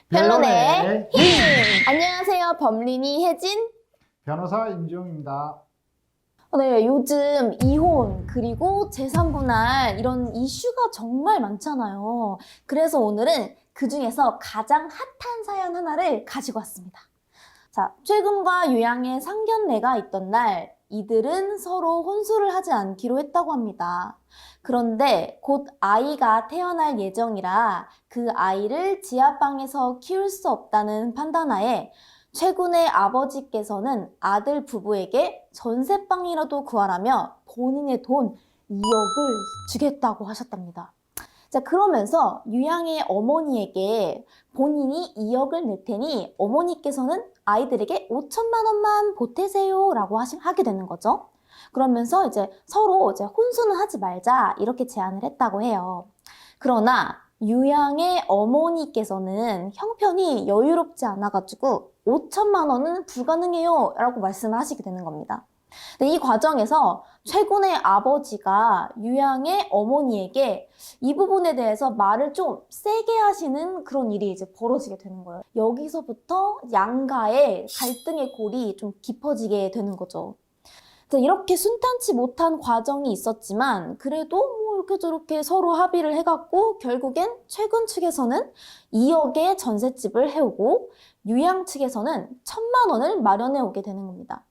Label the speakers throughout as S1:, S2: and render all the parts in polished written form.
S1: 변론의 힘!
S2: 힘!
S1: 안녕하세요. 범린이 혜진.
S2: 변호사 임지용입니다.
S1: 네, 요즘 이혼 그리고 재산분할 이런 이슈가 정말 많잖아요. 그래서 오늘은 그 중에서 가장 핫한 사연 하나를 가지고 왔습니다. 자, 최근과 유양의 상견례가 있던 날 이들은 서로 혼수를 하지 않기로 했다고 합니다. 그런데 곧 아이가 태어날 예정이라 그 아이를 지하방에서 키울 수 없다는 판단하에 최군의 아버지께서는 아들 부부에게 전세방이라도 구하라며 본인의 돈 2억을 주겠다고 하셨답니다. 자, 그러면서 유양의 어머니에게 본인이 2억을 낼 테니 어머니께서는 아이들에게 5천만 원만 보태세요 라고 하게 되는 거죠. 그러면서 이제 서로 혼수는 하지 말자 이렇게 제안을 했다고 해요. 그러나 유양의 어머니께서는 형편이 여유롭지 않아가지고 5천만 원은 불가능해요 라고 말씀을 하시게 되는 겁니다. 근데 이 과정에서 최군의 아버지가 유양의 어머니에게 이 부분에 대해서 말을 좀 세게 하시는 그런 일이 이제 벌어지게 되는 거예요. 여기서부터 양가의 갈등의 골이 좀 깊어지게 되는 거죠. 이렇게 순탄치 못한 과정이 있었지만 그래도 뭐 이렇게 저렇게 서로 합의를 해갖고 결국엔 최군 측에서는 2억의 전셋집을 해오고 유양 측에서는 1,000만 원을 마련해 오게 되는 겁니다.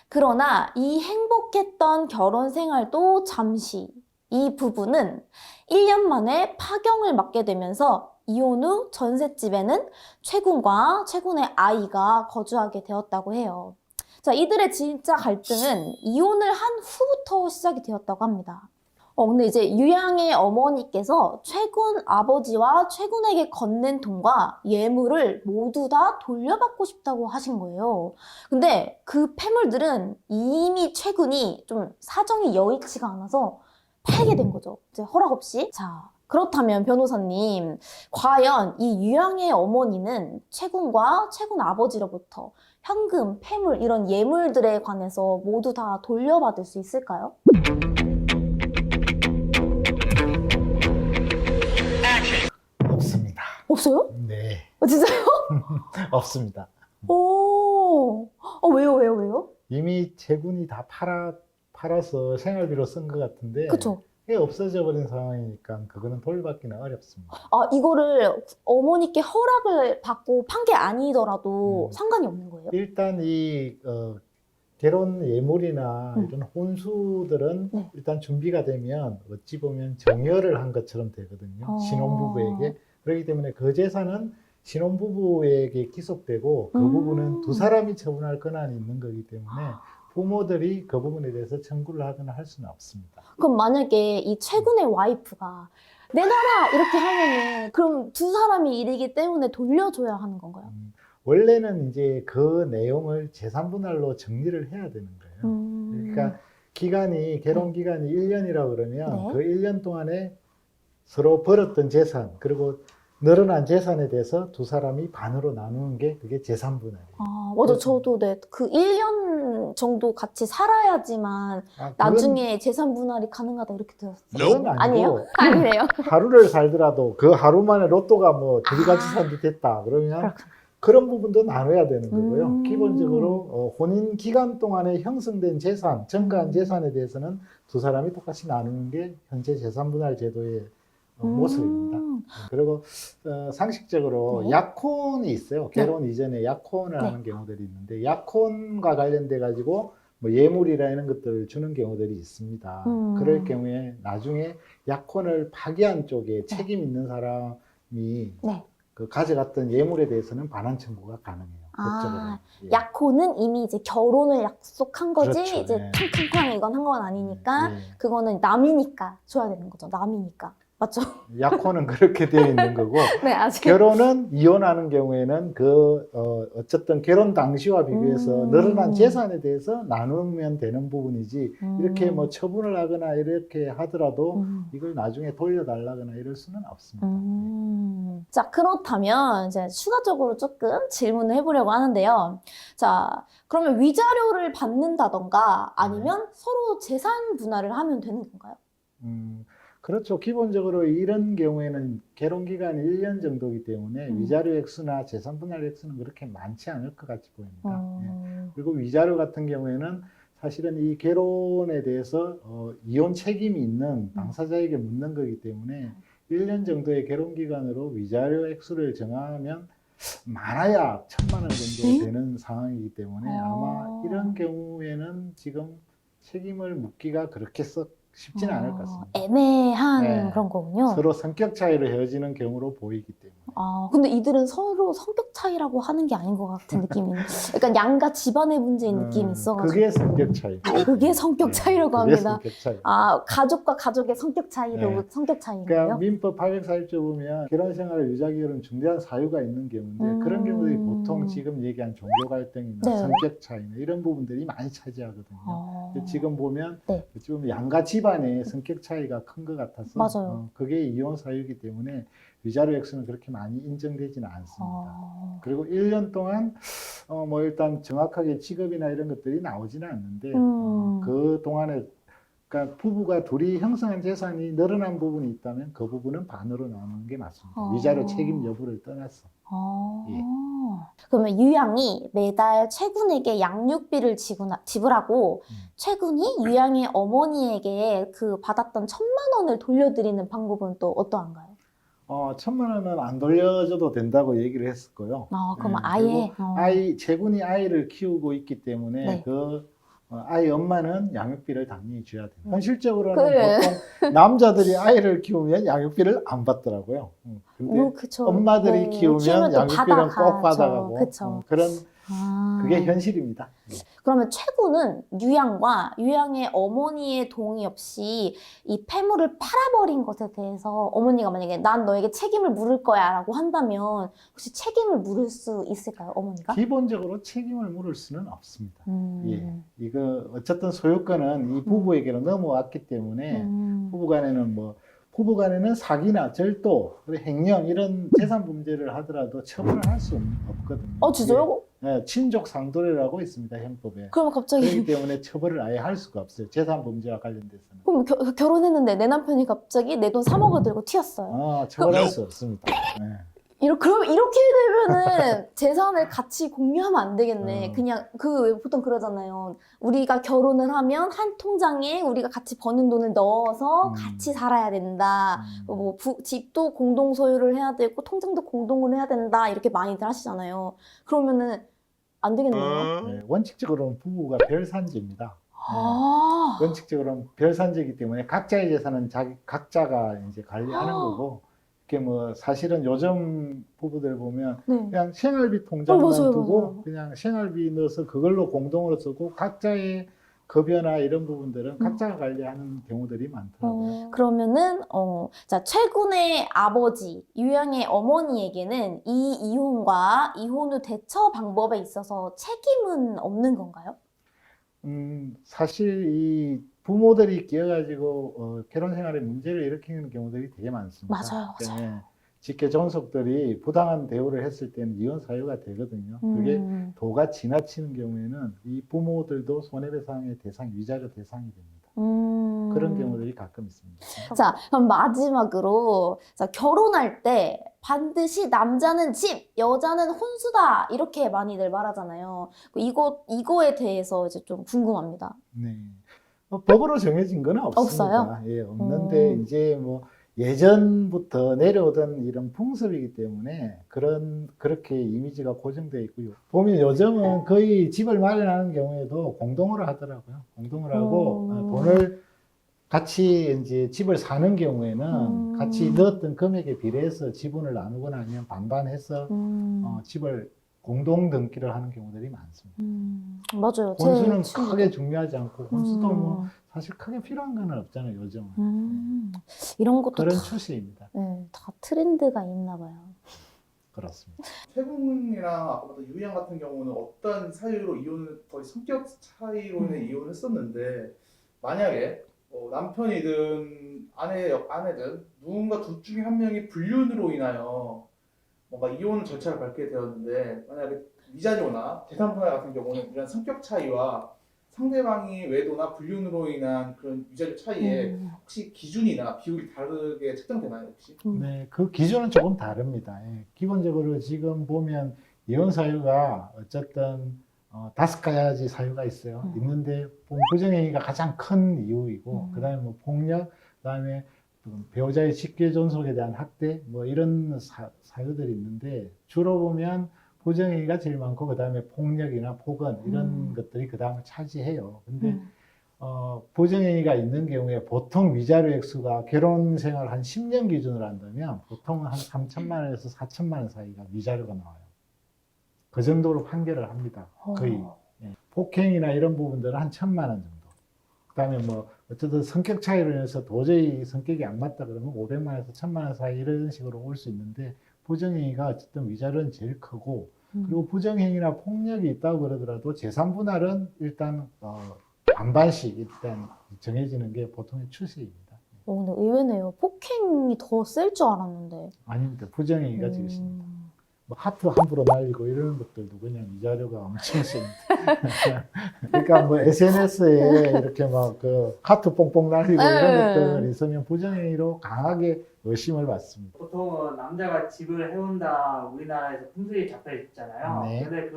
S1: 그러나 이 행복했던 결혼 생활도 잠시 이 부부는 1년 만에 파경을 맞게 되면서 이혼 후 전셋집에는 최군과 최군의 아이가 거주하게 되었다고 해요. 자, 이들의 진짜 갈등은 이혼을 한 후부터 시작이 되었다고 합니다. 근데 이제 유양의 어머니께서 최군 아버지와 최군에게 건넨 돈과 예물을 모두 다 돌려받고 싶다고 하신 거예요. 근데 그 패물들은 이미 최군이 좀 사정이 여의치가 않아서 팔게 된 거죠. 이제 허락 없이. 자, 그렇다면 변호사님, 과연 이 유양의 어머니는 최군과 최군 아버지로부터 현금, 패물 이런 예물들에 관해서 모두 다 돌려받을 수 있을까요?
S2: 없습니다.
S1: 없어요?
S2: 네,
S1: 진짜요?
S2: 없습니다.
S1: 오, 왜요?
S2: 이미 채군이 다 팔아서 생활비로 쓴 것 같은데
S1: 그쵸?
S2: 그게 없어져 버린 상황이니까 그거는 돌려받기는 어렵습니다.
S1: 아, 이거를 어머니께 허락을 받고 판 게 아니더라도 상관이 없는 거예요?
S2: 일단 이 결혼 예물이나 이런 혼수들은
S1: 네.
S2: 일단 준비가 되면 어찌 보면 정여를 한 것처럼 되거든요. 신혼부부에게. 그렇기 때문에 그 재산은 신혼부부에게 기속되고 그 부분은 두 사람이 처분할 권한이 있는 거기 때문에 부모들이 그 부분에 대해서 청구를 하거나 할 수는 없습니다.
S1: 그럼 만약에 이 최군의 와이프가 내놔라 이렇게 하면은 그럼 두 사람이 일이기 때문에 돌려줘야 하는 건가요?
S2: 원래는 이제 그 내용을 재산분할로 정리를 해야 되는 거예요. 그러니까 결혼 기간이 1년이라고 그러면
S1: 네.
S2: 그 1년 동안에 서로 벌었던 재산, 그리고 늘어난 재산에 대해서 두 사람이 반으로 나누는 게 그게 재산분할이에요.
S1: 아, 맞아. 저도 그 1년 정도 같이 살아야지만 나중에 재산 분할이 가능하다 이렇게 들었어요.
S2: 그건 아니고,
S1: 아니에요? 아니래요.
S2: 하루를 살더라도 그 하루 만에 로또가 뭐 둘이 같이 산지 됐다 그러면
S1: 그렇구나.
S2: 그런 부분도 나눠야 되는 거고요. 기본적으로 혼인 기간 동안에 형성된 재산, 증가한 재산에 대해서는 두 사람이 똑같이 나누는 게 현재 재산분할 제도의 모습입니다. 그리고 상식적으로
S1: 네.
S2: 약혼이 있어요. 결혼 이전에 약혼을 하는 경우들이 있는데 약혼과 관련돼 가지고 뭐 예물이나 이런 것들을 주는 경우들이 있습니다. 그럴 경우에 나중에 약혼을 파기한 쪽에 책임 있는 사람이 그 가져갔던 예물에 대해서는 반환 청구가 가능해요. 법적으로. 예.
S1: 약혼은 이미 이제 결혼을 약속한 거지,
S2: 그렇죠.
S1: 이제
S2: 네.
S1: 탕탕탕 이건 한 건 아니니까,
S2: 예.
S1: 그거는 남이니까 줘야 되는 거죠. 남이니까. 맞죠?
S2: 약혼은 그렇게 되어 있는 거고
S1: 네, 아직.
S2: 결혼은 이혼하는 경우에는 어쨌든 결혼 당시와 비교해서 늘어난 재산에 대해서 나누면 되는 부분이지 이렇게 뭐 처분을 하거나 이렇게 하더라도 이걸 나중에 돌려달라거나 이럴 수는 없습니다.
S1: 자, 그렇다면 이제 추가적으로 조금 질문을 해보려고 하는데요. 자, 그러면 위자료를 받는다던가 아니면 서로 재산 분할을 하면 되는 건가요?
S2: 그렇죠. 기본적으로 이런 경우에는 개론 기간이 1년 정도이기 때문에 위자료 액수나 재산 분할 액수는 그렇게 많지 않을 것 같이 보입니다. 예. 그리고 위자료 같은 경우에는 사실은 이 개론에 대해서 이혼 책임이 있는 당사자에게 묻는 거기 때문에 1년 정도의 개론 기간으로 위자료 액수를 정하면 많아야 1,000만 원 정도 되는 상황이기 때문에 아마 이런 경우에는 지금 책임을 묻기가 그렇게 쉽지는 않을 것 같습니다.
S1: 애매한
S2: 네.
S1: 그런 거군요.
S2: 서로 성격 차이로 헤어지는 경우로 보이기 때문에.
S1: 근데 이들은 서로 성격 차이라고 하는 게 아닌 것 같은 느낌이. 약간 양가 집안의 문제인 느낌이 있어가지고.
S2: 그게 성격 차이.
S1: 그게 성격 차이라고
S2: 그게
S1: 합니다.
S2: 성격 차이.
S1: 가족과 가족의 성격 차이로
S2: 네.
S1: 성격 차이인
S2: 그러니까
S1: 거예요?
S2: 민법 840조 보면 결혼 생활 유자기결은 중대한 사유가 있는 경우인데 그런 경우들이 보통 지금 얘기한 종교 갈등이나
S1: 네.
S2: 성격 차이나 이런 부분들이 많이 차지하거든요. 근데 지금 보면
S1: 네.
S2: 지금 양가 집안의 성격 차이가 큰 것 같아서
S1: 맞아요.
S2: 그게 이혼 사유이기 때문에 위자료 액수는 그렇게 많이 인정되지는 않습니다. 그리고 1년 동안 뭐 일단 정확하게 직업이나 이런 것들이 나오지는 않는데 그 동안에 그러니까 부부가 둘이 형성한 재산이 늘어난 부분이 있다면 그 부분은 반으로 나누는 게 맞습니다. 위자료 책임 여부를 떠나서. 예.
S1: 그러면 유양이 매달 최군에게 양육비를 지불하고 최군이 유양의 어머니에게 그 받았던 1,000만 원을 돌려드리는 방법은 또 어떠한가요?
S2: 1,000만 원은 안 돌려줘도 된다고 얘기를 했었고요.
S1: 그럼
S2: 그리고
S1: 아예
S2: 재군이 아이를 키우고 있기 때문에
S1: 네.
S2: 아이 엄마는 양육비를 당연히 줘야 돼요. 현실적으로는
S1: 그래.
S2: 보통 남자들이 아이를 키우면 양육비를 안 받더라고요. 근데
S1: 그쵸.
S2: 엄마들이
S1: 네,
S2: 키우면
S1: 키우면 또
S2: 양육비는 꼭
S1: 받아가죠.
S2: 받아가고
S1: 그쵸.
S2: 그런 그게 현실입니다.
S1: 그러면 최군은 유양의 어머니의 동의 없이 이 폐물을 팔아버린 것에 대해서 어머니가 만약에 난 너에게 책임을 물을 거야 라고 한다면 혹시 책임을 물을 수 있을까요, 어머니가?
S2: 기본적으로 책임을 물을 수는 없습니다. 예, 이거 어쨌든 소유권은 이 부부에게로 넘어왔기 때문에 부부간에는 사기나 절도, 그리고 횡령 이런 재산 분배를 하더라도 처벌을 할 수 없거든요.
S1: 진짜요?
S2: 예, 친족 상도례라고 있습니다, 형법에.
S1: 그러면 갑자기
S2: 그렇기 때문에 처벌을 아예 할 수가 없어요. 재산 범죄와 관련돼서는.
S1: 그럼 결혼했는데 내 남편이 갑자기 내 돈 3억을 들고 튀었어요.
S2: 처벌할 수 없습니다. 네.
S1: 그럼 이렇게 되면은 재산을 같이 공유하면 안 되겠네. 그냥 왜 보통 그러잖아요. 우리가 결혼을 하면 한 통장에 우리가 같이 버는 돈을 넣어서 같이 살아야 된다. 집도 공동 소유를 해야 되고 통장도 공동으로 해야 된다. 이렇게 많이들 하시잖아요. 그러면은 안 되겠네요.
S2: 네, 원칙적으로는 부부가 별산제입니다. 원칙적으로는 별산제이기 때문에 각자의 재산은 각자가 이제 관리하는 거고. 이게 사실은 요즘 부부들 보면 그냥 생활비 통장만 두고 그냥 생활비 넣어서 그걸로 공동으로 쓰고 각자의 급여나 이런 부분들은 각자가 관리하는 경우들이 많더라고요.
S1: 그러면은 자, 최군의 아버지 유양의 어머니에게는 이 이혼과 이혼 후 대처 방법에 있어서 책임은 없는 건가요?
S2: 사실 이 부모들이 끼어가지고 결혼 생활에 문제를 일으키는 경우들이 되게 많습니다.
S1: 맞아요.
S2: 직계 존속들이 부당한 대우를 했을 때는 이혼 사유가 되거든요. 그게 도가 지나치는 경우에는 이 부모들도 손해배상의 위자료 대상이 됩니다. 그런 경우들이 가끔 있습니다.
S1: 자, 그럼 마지막으로 결혼할 때 반드시 남자는 집, 여자는 혼수다 이렇게 많이들 말하잖아요. 이거에 대해서 이제 좀 궁금합니다.
S2: 네. 법으로 정해진 건 없습니다.
S1: 없어요?
S2: 예, 없는데 이제 예전부터 내려오던 이런 풍습이기 때문에 그렇게 이미지가 고정되어 있고요. 보면 요즘은 거의 집을 마련하는 경우에도 공동으로 하더라고요. 공동으로 하고 돈을 같이 이제 집을 사는 경우에는 같이 넣었던 금액에 비례해서 지분을 나누거나 아니면 반반해서 집을 공동 등기를 하는 경우들이 많습니다.
S1: 맞아요.
S2: 혼수는 크게 중요하지 않고 혼수도 사실 크게 필요한 건 없잖아요, 요즘은.
S1: 이런 것도
S2: 그런 추세입니다.
S1: 다 트렌드가 있나 봐요.
S2: 그렇습니다.
S3: 최군이랑 아까부터 유양 같은 경우는 어떤 사유로 이혼을 거의 성격 차이로 인해 이혼을 했었는데 만약에 남편이든 아내든 누군가 둘 중에 한 명이 불륜으로 인하여 뭔가 이혼 절차를 밟게 되었는데 만약에 위자료나 재산 분할 같은 경우는 이런 성격 차이와 상대방이 외도나 불륜으로 인한 그런 유죄 차이에 혹시 기준이나 비율이 다르게 책정되나요, 혹시?
S2: 네, 그 기준은 조금 다릅니다. 예, 기본적으로 지금 보면 이혼 사유가 어쨌든 5가지 사유가 있어요. 있는데 부정행위가 가장 큰 이유이고, 그다음에 뭐 폭력, 그다음에 배우자의 직계 존속에 대한 학대, 뭐 이런 사유들이 있는데 주로 보면 부정행위가 제일 많고 그다음에 폭력이나 폭언 이런 것들이 그다음을 차지해요. 근데 부정행위가 있는 경우에 보통 위자료 액수가 결혼 생활 한 10년 기준으로 한다면 보통 한 3천만 원에서 4천만 원 사이가 위자료가 나와요. 그 정도로 판결을 합니다. 거의. 예. 폭행이나 이런 부분들은 한 1,000만 원 정도. 그다음에 뭐 어쨌든 성격 차이로 인해서 도저히 성격이 안 맞다 그러면 500만 원에서 1,000만 원 사이 이런 식으로 올 수 있는데 부정행위가 어쨌든 위자료는 제일 크고 그리고 부정행위나 폭력이 있다고 그러더라도 재산분할은 일단 반반씩 일단 정해지는 게 보통의 추세입니다.
S1: 근데 의외네요. 폭행이 더 셀 줄 알았는데.
S2: 아닙니다. 부정행위가 제일 셉니다. 뭐 하트 함부로 날리고 이런 것들도 그냥 위자료가 엄청 셉니다. 그러니까 뭐 SNS에 이렇게 막 그 하트 뽕뽕 날리고 이런 것들 있으면 부정행위로 강하게 의심을 받습니다.
S4: 보통은 남자가 집을 해온다 우리나라에서 풍수에 잡혀 있잖아요.
S2: 네.
S4: 근데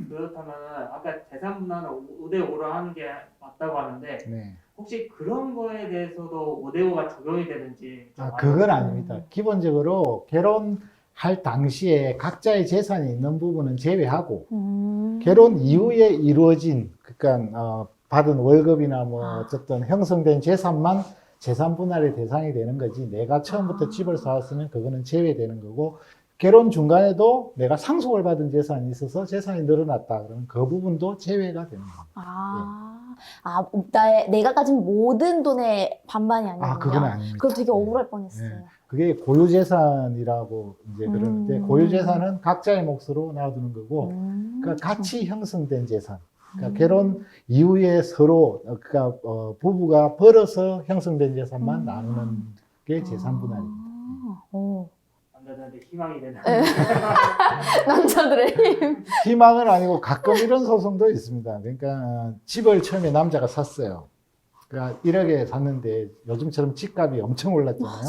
S4: 그렇다면 아까 재산 분할은 5대5로 하는 게 맞다고 하는데
S2: 네.
S4: 혹시 그런 거에 대해서도 5대5가 적용이 되는지 좀
S2: 그건 아닙니다. 기본적으로 결혼할 당시에 각자의 재산이 있는 부분은 제외하고 결혼 이후에 이루어진 그러니까 받은 월급이나 뭐 어쨌든 형성된 재산만 재산 분할의 대상이 되는 거지 내가 처음부터 집을 사왔으면 그거는 제외되는 거고 결혼 중간에도 내가 상속을 받은 재산이 있어서 재산이 늘어났다 그러면 그 부분도 제외가 되는 겁니다.
S1: 내가 가진 모든 돈의 반반이 아니군요.
S2: 그건 아닙니다.
S1: 그거 되게 억울할 뻔했어요.
S2: 네. 그게 고유재산이라고 이제 그러는데 고유재산은 각자의 몫으로 놔두는 거고 그러니까 같이 형성된 재산. 그러니까 결혼 이후에 서로 그러니까 부부가 벌어서 형성된 재산만 나누는 게 재산 분할입니다.
S4: 남자들한테 희망이 되는
S1: 남자들의 힘.
S2: 희망은 아니고 가끔 이런 소송도 있습니다. 그러니까 집을 처음에 남자가 샀어요. 그러니까 1억에 샀는데 요즘처럼 집값이 엄청 올랐잖아요.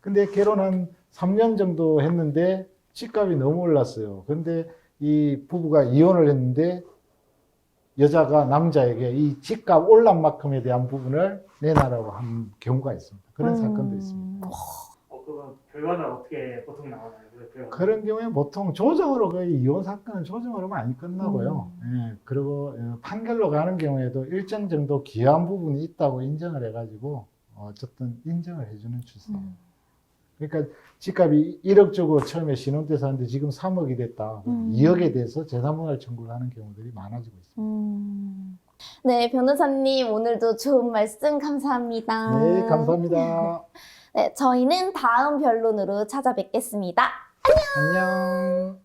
S2: 근데 결혼한 3년 정도 했는데 집값이 너무 올랐어요. 근데 이 부부가 이혼을 했는데 여자가 남자에게 이 집값 올란 만큼에 대한 부분을 내놔라고 한 경우가 있습니다. 그런 사건도 있습니다.
S4: 그럼 결과는 어떻게 보통 나오나요?
S2: 그런 경우에 보통 조정으로 거의 이혼 사건은 조정으로 많이 끝나고요. 예, 그리고 판결로 가는 경우에도 일정 정도 기한 부분이 있다고 인정을 해가지고 어쨌든 인정을 해주는 추세입니다. 그러니까 집값이 1억 주고 처음에 신혼 때 샀는데 지금 3억이 됐다. 2억에 대해서 재산분할 청구를 하는 경우들이 많아지고 있습니다.
S1: 네, 변호사님 오늘도 좋은 말씀 감사합니다.
S2: 네, 감사합니다.
S1: 네, 저희는 다음 변론으로 찾아뵙겠습니다.
S2: 안녕.